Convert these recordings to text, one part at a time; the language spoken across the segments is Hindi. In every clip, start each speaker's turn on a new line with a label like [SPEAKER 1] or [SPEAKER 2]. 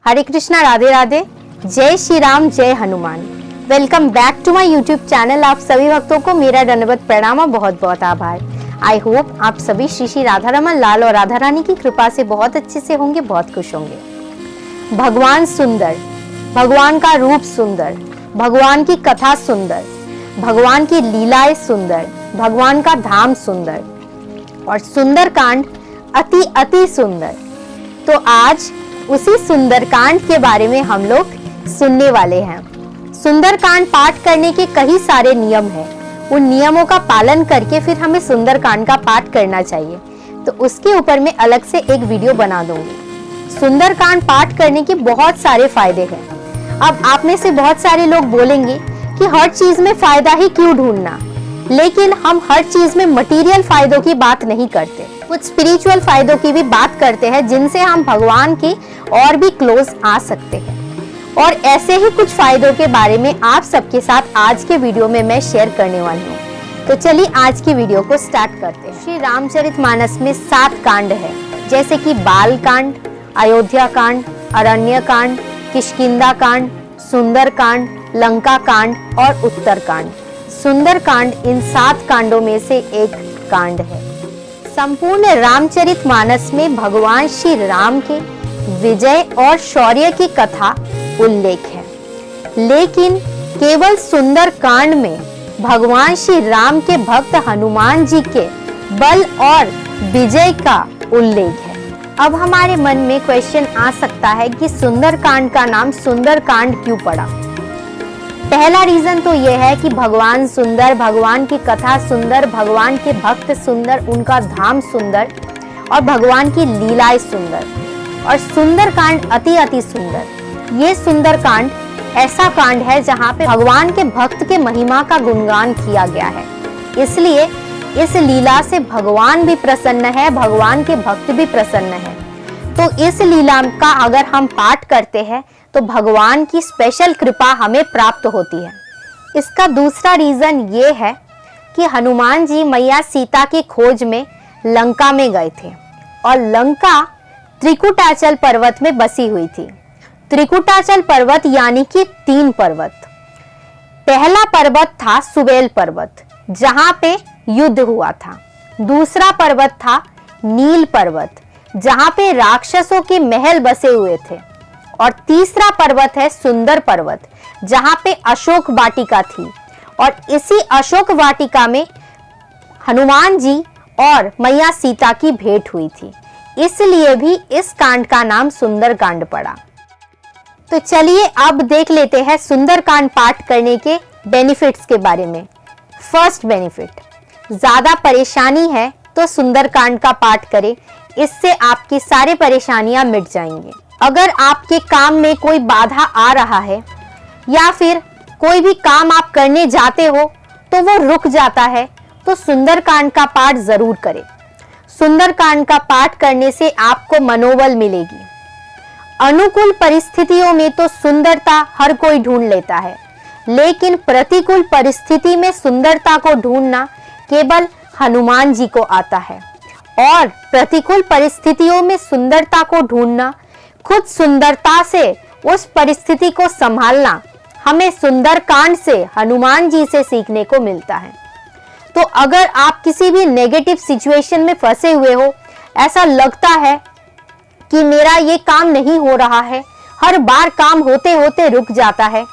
[SPEAKER 1] हरे कृष्णा, राधे राधे, जय श्री राम, जय Hanuman. Welcome back to my YouTube channel. आप सभी भक्तों को मेरा दंडवत प्रणाम और बहुत बहुत आभार। आई होप आप सभी श्री श्री राधा रमन लाल और राधा रानी की कृपा से बहुत अच्छे से होंगे, बहुत खुश होंगे। भगवान सुंदर, भगवान का रूप सुंदर, भगवान की कथा सुंदर, भगवान की लीलाएं सुंदर, भगवान का धाम सुंदर और सुंदर कांड अति अति सुंदर। तो आज उसी सुंदर कांड के बारे में हम लोग सुनने वाले हैं। सुंदर कांड पाठ करने के कई सारे नियम हैं। उन नियमों का पालन करके फिर हमें सुंदर कांड का पाठ करना चाहिए। तो उसके ऊपर मैं अलग से एक वीडियो बना दूंगी। सुंदर कांड पाठ करने के बहुत सारे फायदे हैं। अब आप में से बहुत सारे लोग बोलेंगे कि हर चीज में फायदा ही क्यों ढूंढना, लेकिन हम हर चीज में मटेरियल फायदों की बात नहीं करते, कुछ स्पिरिचुअल फायदों की भी बात करते हैं जिनसे हम भगवान के और भी क्लोज आ सकते हैं। और ऐसे ही कुछ फायदों के बारे में आप सबके साथ आज के वीडियो में मैं शेयर करने वाली हूँ। तो चलिए आज की वीडियो को स्टार्ट करते हैं। श्री रामचरितमानस में 7 कांड है, जैसे कि बाल कांड, अयोध्या कांड, अरण्य कांड, किष्किंधा कांड, सुंदर कांड, लंका कांड और उत्तर कांड। सुंदर कांड इन 7 कांडों में से एक कांड है। संपूर्ण रामचरितमानस में भगवान श्री राम के विजय और शौर्य की कथा उल्लेख है, लेकिन केवल सुंदर कांड में भगवान श्री राम के भक्त हनुमान जी के बल और विजय का उल्लेख है। अब हमारे मन में क्वेश्चन आ सकता है कि सुंदर कांड का नाम सुंदर कांड क्यों पड़ा। पहला रीजन तो यह है कि भगवान सुंदर, भगवान की कथा सुंदर, भगवान के भक्त सुंदर, उनका धाम सुंदर और भगवान की लीलाएं सुंदर और सुंदर कांड अति अति सुंदर। ये सुंदर कांड ऐसा कांड है जहाँ पे भगवान के भक्त के महिमा का गुणगान किया गया है, इसलिए इस लीला से भगवान भी प्रसन्न है, भगवान के भक्त भी प्रसन्न है। तो इस लीला का अगर हम पाठ करते हैं तो भगवान की स्पेशल कृपा हमें प्राप्त होती है। इसका दूसरा रीजन ये है कि हनुमान जी मैया सीता की खोज में लंका में गए थे और लंका त्रिकुटाचल पर्वत में बसी हुई थी। त्रिकुटाचल पर्वत यानी कि 3 पर्वत। पहला पर्वत था सुवेल पर्वत जहां पे युद्ध हुआ था। दूसरा पर्वत था नील पर्वत जहां पे राक्षसों के महल बसे हुए थे। और तीसरा पर्वत है सुंदर पर्वत जहां पे अशोक वाटिका थी और इसी अशोक वाटिका में हनुमान जी और मैया सीता की भेंट हुई थी, इसलिए भी इस कांड का नाम सुंदर कांड पड़ा। तो चलिए अब देख लेते हैं सुंदर कांड पाठ करने के बेनिफिट्स के बारे में। फर्स्ट बेनिफिट, ज्यादा परेशानी है तो सुंदर कांड का पाठ करें, इससे आपकी सारी परेशानियां मिट जाएंगी। अगर आपके काम में कोई बाधा आ रहा है या फिर कोई भी काम आप करने जाते हो तो वो रुक जाता है, तो सुंदर कांड का पाठ जरूर करें। सुंदर कांड का पाठ करने से आपको मनोबल मिलेगी। अनुकूल परिस्थितियों में तो सुंदरता हर कोई ढूंढ लेता है, लेकिन प्रतिकूल परिस्थिति में सुंदरता को ढूंढना केवल हनुमान जी को आता है। और प्रतिकूल परिस्थितियों में सुंदरता को ढूंढना, खुद सुंदरता से उस परिस्थिति को संभालना हमें सुंदर कांड से हनुमान जी से सीखने को मिलता है। तो अगर आप किसी भी नेगेटिव सिचुएशन में फंसे हुए हो, ऐसा लगता है कि मेरा ये काम नहीं हो रहा है, हर बार काम होते होते रुक जाता है,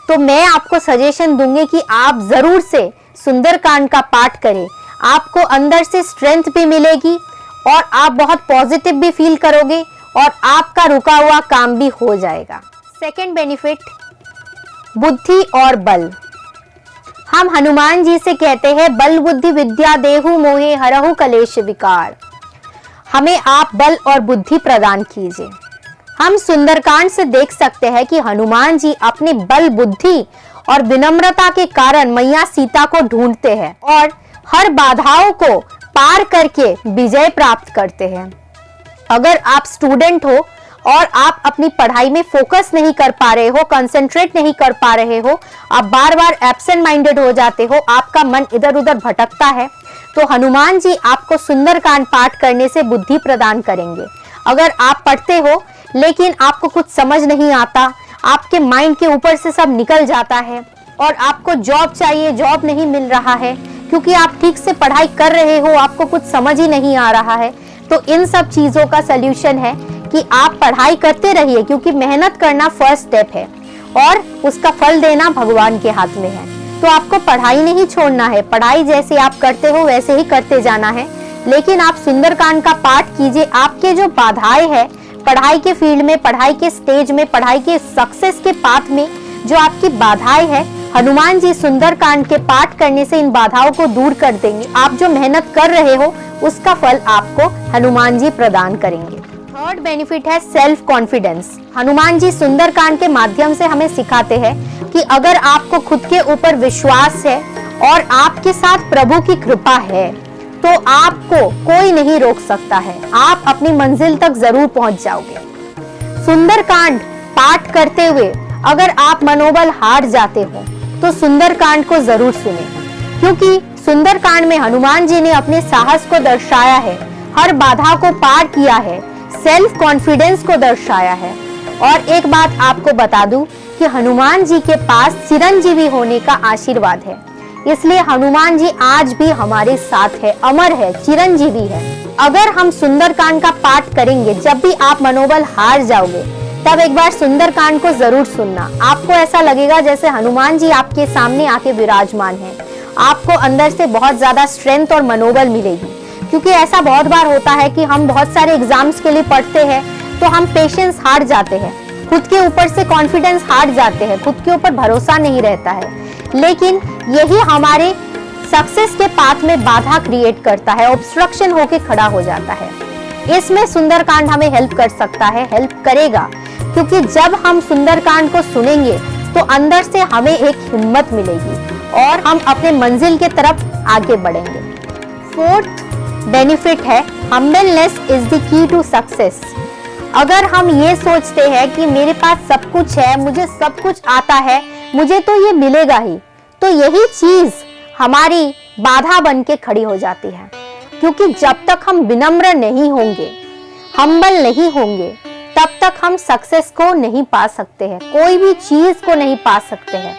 [SPEAKER 1] तो मैं आपको सजेशन दूंगी कि आप जरूर से सुंदर कांड का पाठ करें। आपको अंदर से स्ट्रेंथ भी मिलेगी और आप बहुत पॉजिटिव भी फील करोगे और आपका रुका हुआ काम भी हो जाएगा। सेकंड बेनिफिट, बुद्धि और बल। हम हनुमान जी से कहते हैं बल बुद्धि विद्या देहु मोहे हरहु कलेश विकार। हमें आप बल और बुद्धि प्रदान कीजिए। हम सुंदरकांड से देख सकते हैं कि हनुमान जी अपने बल बुद्धि और विनम्रता के कारण मैया सीता को ढूंढते हैं और हर बाधाओं को पार करके विजय प्राप्त करते हैं। अगर आप स्टूडेंट हो और आप अपनी पढ़ाई में फोकस नहीं कर पा रहे हो, कंसंट्रेट नहीं कर पा रहे हो, आप बार बार एब्सेंट माइंडेड हो जाते हो, आपका मन इधर उधर भटकता है, तो हनुमान जी आपको सुंदरकांड पाठ करने से बुद्धि प्रदान करेंगे। अगर आप पढ़ते हो लेकिन आपको कुछ समझ नहीं आता, आपके माइंड के ऊपर से सब निकल जाता है और आपको जॉब चाहिए, जॉब नहीं मिल रहा है क्योंकि आप ठीक से पढ़ाई कर रहे हो, आपको कुछ समझ ही नहीं आ रहा है। तो इन सब चीजों का सल्यूशन है कि आप पढ़ाई करते रहिए, क्योंकि मेहनत करना फर्स्ट स्टेप है और उसका फल देना भगवान के हाथ में है। तो आपको पढ़ाई नहीं छोड़ना है, पढ़ाई जैसे आप करते हो वैसे ही करते जाना है, लेकिन आप सुंदरकांड का पाठ कीजिए। आपके जो बाधाएं हैं पढ़ाई के फील्ड में, पढ़ाई के स्टेज में, पढ़ाई के सक्सेस के पाथ में जो आपकी बाधाएं हैं, हनुमान जी सुंदरकांड के पाठ करने से इन बाधाओं को दूर कर देंगे। आप जो मेहनत कर रहे हो उसका फल आपको हनुमान जी प्रदान करेंगे। थर्ड बेनिफिट है सेल्फ कॉन्फिडेंस। हनुमान जी सुंदरकांड के माध्यम से हमें सिखाते हैं कि अगर आपको खुद के ऊपर विश्वास है और आपके साथ प्रभु की कृपा है तो आपको कोई नहीं रोक सकता है, आप अपनी मंजिल तक जरूर पहुंच जाओगे। सुंदरकांड पाठ करते हुए अगर आप मनोबल हार जाते हो तो सुंदरकांड को जरूर सुने, क्योंकि सुंदरकांड में हनुमान जी ने अपने साहस को दर्शाया है, हर बाधा को पार किया है, सेल्फ कॉन्फिडेंस को दर्शाया है। और एक बात आपको बता दूं कि हनुमान जी के पास चिरंजीवी होने का आशीर्वाद है, इसलिए हनुमान जी आज भी हमारे साथ है, अमर है, चिरंजीवी है। अगर हम सुंदरकांड का पाठ करेंगे, जब भी आप मनोबल हार जाओगे तब एक बार सुंदरकांड को जरूर सुनना। आपको ऐसा लगेगा जैसे हनुमान जी आपके सामने आके विराजमान हैं। आपको अंदर से बहुत ज्यादा स्ट्रेंथ और मनोबल मिलेगी, क्योंकि ऐसा बहुत बार होता है कि हम बहुत सारे एग्जाम्स के लिए पढ़ते हैं तो हम पेशेंस हार जाते हैं, खुद के ऊपर से कॉन्फिडेंस हार जाते हैं, खुद के ऊपर भरोसा नहीं रहता है, लेकिन यही हमारे सक्सेस के पाथ में बाधा क्रिएट करता है, ऑब्स्ट्रक्शन होके खड़ा हो जाता है। इसमें सुंदरकांड हमें हेल्प कर सकता है, हेल्प करेगा, क्योंकि जब हम सुंदरकांड को सुनेंगे तो अंदर से हमें एक हिम्मत मिलेगी और हम अपने मंजिल के तरफ आगे बढ़ेंगे। फोर्थ बेनिफिट है humbleness is the key to success. अगर हम ये सोचते हैं कि मेरे पास सब कुछ है, मुझे सब कुछ आता है, मुझे तो ये मिलेगा ही, तो यही चीज हमारी बाधा बन के खड़ी हो जाती है, क्योंकि जब तक हम विनम्र नहीं होंगे, हम्बल नहीं होंगे, तब तक हम सक्सेस को नहीं पा सकते हैं, कोई भी चीज को नहीं पा सकते हैं।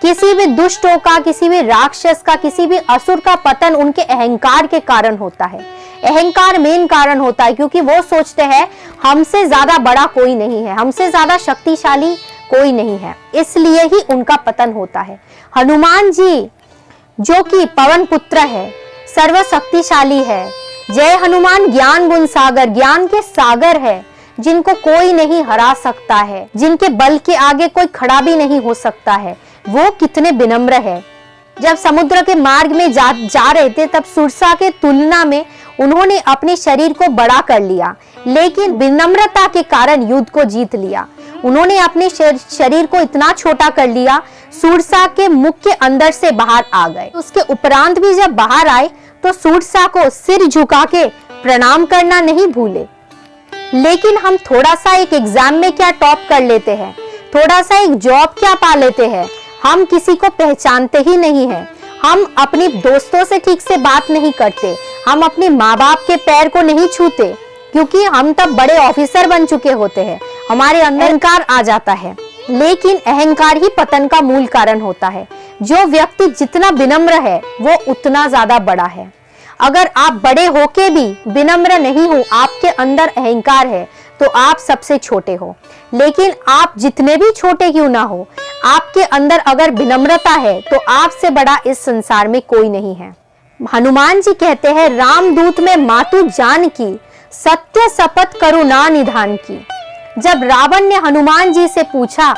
[SPEAKER 1] किसी भी दुष्टों का, किसी भी राक्षस का, किसी भी असुर का पतन उनके अहंकार के कारण होता है। अहंकार मेन कारण होता है, क्योंकि वो सोचते हैं हमसे ज्यादा बड़ा कोई नहीं है, हमसे ज्यादा शक्तिशाली कोई नहीं है, इसलिए ही उनका पतन होता है। हनुमान जी जो कि पवन पुत्र है, सर्वशक्तिशाली है, जय हनुमान ज्ञान गुण सागर, ज्ञान के सागर है, जिनको कोई नहीं हरा सकता है, जिनके बल के आगे कोई खड़ा भी नहीं हो सकता है, वो कितने विनम्र है। जब समुद्र के मार्ग में जा रहे थे तब सुरसा के तुलना में उन्होंने अपने शरीर को बड़ा कर लिया, लेकिन विनम्रता के कारण युद्ध को जीत लिया। उन्होंने अपने शरीर को इतना छोटा कर लिया, सुरसा के मुख के अंदर से बाहर आ गए। उसके उपरांत भी जब बाहर आए तो सुरसा को सिर झुका के प्रणाम करना नहीं भूले। लेकिन हम थोड़ा सा एक एग्जाम में क्या टॉप कर लेते हैं, थोड़ा सा एक जॉब क्या पा लेते हैं, हम किसी को पहचानते ही नहीं हैं, हम अपने दोस्तों से ठीक से बात नहीं करते, हम अपने माँ बाप के पैर को नहीं छूते, क्योंकि हम तब बड़े ऑफिसर बन चुके होते हैं, हमारे अंदर अहंकार आ जाता है। लेकिन अहंकार ही पतन का मूल कारण होता है। जो व्यक्ति जितना विनम्र है वो उतना ज्यादा बड़ा है। अगर आप बड़े होके भी विनम्र नहीं हो, आपके अंदर अहंकार है, तो आप सबसे छोटे हो। लेकिन आप जितने भी छोटे क्यों ना हो, आपके अंदर अगर विनम्रता है तो आपसे बड़ा इस संसार में कोई नहीं है। हनुमान जी कहते हैं, रामदूत में मातु जान की, सत्य शपथ करुणा निधान की। जब रावण ने हनुमान जी से पूछा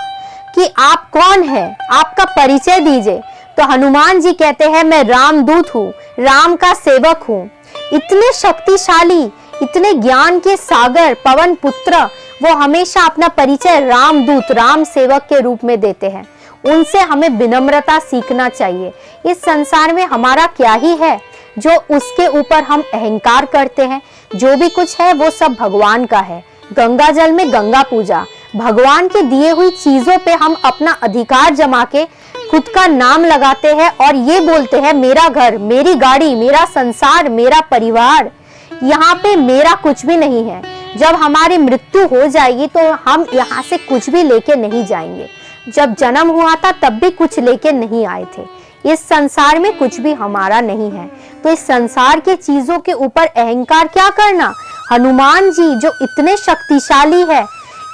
[SPEAKER 1] कि आप कौन हैं, आपका परिचय दीजिए, तो हनुमान जी कहते हैं, मैं रामदूत हूँ, राम का सेवक हूँ। इतने शक्तिशाली, इतने ज्ञान के सागर पवन पुत्र, वो हमेशा अपना परिचय रामदूत, राम सेवक के रूप में देते हैं। उनसे हमें विनम्रता सीखना चाहिए। इस संसार में हमारा क्या ही है जो उसके ऊपर हम अहंकार करते हैं। जो भी कुछ है वो सब भगवान का है। गंगा जल में गंगा पूजा, भगवान के दिए हुई चीजों पे हम अपना अधिकार जमा के खुद का नाम लगाते हैं और ये बोलते हैं, मेरा घर, मेरी गाड़ी, मेरा संसार, मेरा परिवार, यहाँ पे मेरा कुछ भी नहीं है। जब हमारी मृत्यु हो जाएगी तो हम यहाँ से कुछ भी लेके नहीं जाएंगे। जब जन्म हुआ था तब भी कुछ लेके नहीं आए थे। इस संसार में कुछ भी हमारा नहीं है, तो इस संसार के चीजों के ऊपर अहंकार क्या करना। हनुमान जी जो इतने शक्तिशाली है,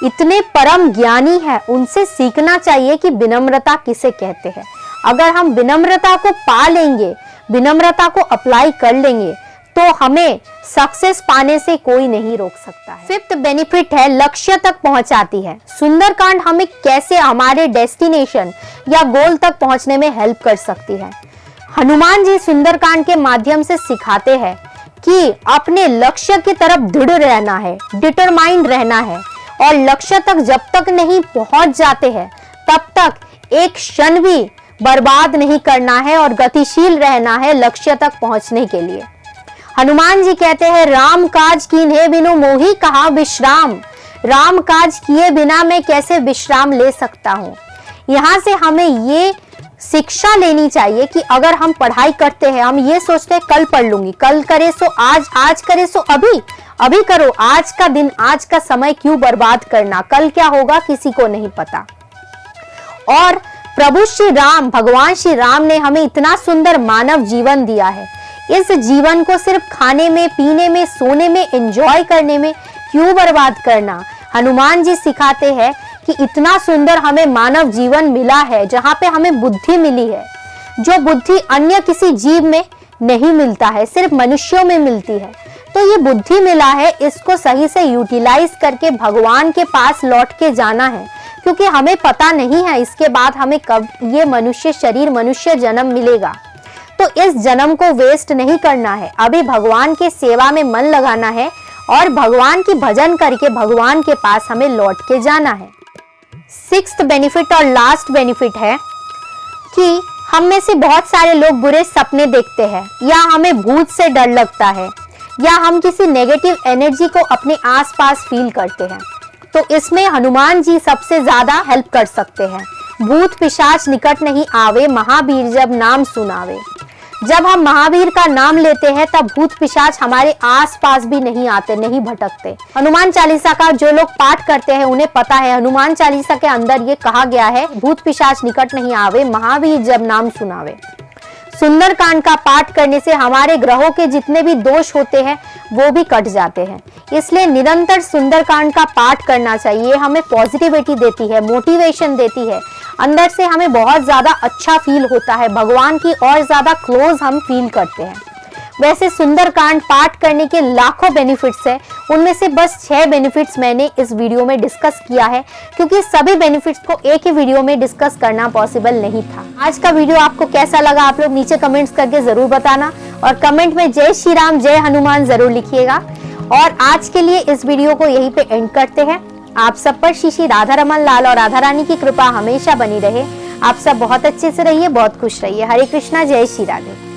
[SPEAKER 1] इतने परम ज्ञानी है, उनसे सीखना चाहिए कि विनम्रता किसे कहते हैं। अगर हम विनम्रता को पा लेंगे, विनम्रता को अप्लाई कर लेंगे, तो हमें सक्सेस पाने से कोई नहीं रोक सकता है। फिफ्थ बेनिफिट है लक्ष्य तक पहुंचाती है। सुंदरकांड हमें कैसे हमारे डेस्टिनेशन या गोल तक पहुंचने में हेल्प कर सकती है। हनुमान जी सुंदरकांड के माध्यम से सिखाते हैं कि अपने लक्ष्य की तरफ दृढ़ रहना है, डिटरमाइंड रहना है, और लक्ष्य तक जब तक नहीं पहुंच जाते हैं तब तक एक क्षण भी बर्बाद नहीं करना है और गतिशील रहना है लक्ष्य तक पहुंचने के लिए। हनुमान जी कहते हैं, राम काज कीन्हे बिनु मोहि कहा विश्राम। राम काज किए बिना मैं कैसे विश्राम ले सकता हूँ। यहाँ से हमें ये शिक्षा लेनी चाहिए कि अगर हम पढ़ाई करते हैं, हम ये सोचते हैं कल पढ़ लूंगी, कल करे सो आज, आज करे सो अभी, अभी करो, आज का दिन, आज का समय क्यों बर्बाद करना, कल क्या होगा किसी को नहीं पता। और प्रभु श्री राम, भगवान श्री राम ने हमें इतना सुंदर मानव जीवन दिया है। इस जीवन को सिर्फ खाने में, पीने में, सोने में, एंजॉय करने में क्यों बर्बाद करना। हनुमान जी सिखाते हैं कि इतना सुंदर हमें मानव जीवन मिला है, जहाँ पे हमें बुद्धि मिली है, जो बुद्धि अन्य किसी जीव में नहीं मिलता है, सिर्फ मनुष्यों में मिलती है। तो ये बुद्धि मिला है, इसको सही से यूटिलाइज करके भगवान के पास लौट के जाना है, क्योंकि हमें पता नहीं है इसके बाद हमें कब ये मनुष्य शरीर, मनुष्य जन्म मिलेगा। तो इस जन्म को वेस्ट नहीं करना है, अभी भगवान के सेवा में मन लगाना है और भगवान की भजन करके भगवान के पास हमें लौट के जाना है। सिक्स्थ बेनिफिट और लास्ट बेनिफिट है कि हम में से बहुत सारे लोग बुरे सपने देखते हैं, या हमें भूत से डर लगता है, या हम किसी नेगेटिव एनर्जी को अपने आसपास फील करते हैं। तो इसमें हनुमान जी सबसे ज्यादा हेल्प कर सकते हैं। भूत पिशाच निकट नहीं आवे, महावीर जब नाम सुनावे। जब हम महावीर का नाम लेते हैं तब भूत पिशाच हमारे आसपास भी नहीं आते, नहीं भटकते। हनुमान चालीसा का जो लोग पाठ करते हैं उन्हें पता है, हनुमान चालीसा के अंदर ये कहा गया है, भूत पिशाच निकट नहीं आवे, महावीर जब नाम सुनावे। सुंदरकांड का पाठ करने से हमारे ग्रहों के जितने भी दोष होते हैं वो भी कट जाते हैं। इसलिए निरंतर सुंदरकांड का पाठ करना चाहिए। हमें पॉजिटिविटी देती है, मोटिवेशन देती है, अंदर से हमें बहुत ज्यादा अच्छा फील होता है, भगवान की और ज्यादा क्लोज हम फील करते हैं। वैसे सुंदरकांड पाठ करने के लाखों बेनिफिट्स हैं, उनमें से बस 6 बेनिफिट्स मैंने इस वीडियो में डिस्कस किया है, क्योंकि सभी बेनिफिट्स को एक ही वीडियो में डिस्कस करना पॉसिबल नहीं था। आज का वीडियो आपको कैसा लगा आप लोग नीचे कमेंट्स करके जरूर बताना, और कमेंट में जय श्री राम जय हनुमान जरूर लिखिएगा। और आज के लिए इस वीडियो को यहीं पे एंड करते हैं। आप सब पर श्री राधा रमन लाल और राधा रानी की कृपा हमेशा बनी रहे। आप सब बहुत अच्छे से रहिए, बहुत खुश रहिए। हरे कृष्णा, जय श्री राधे।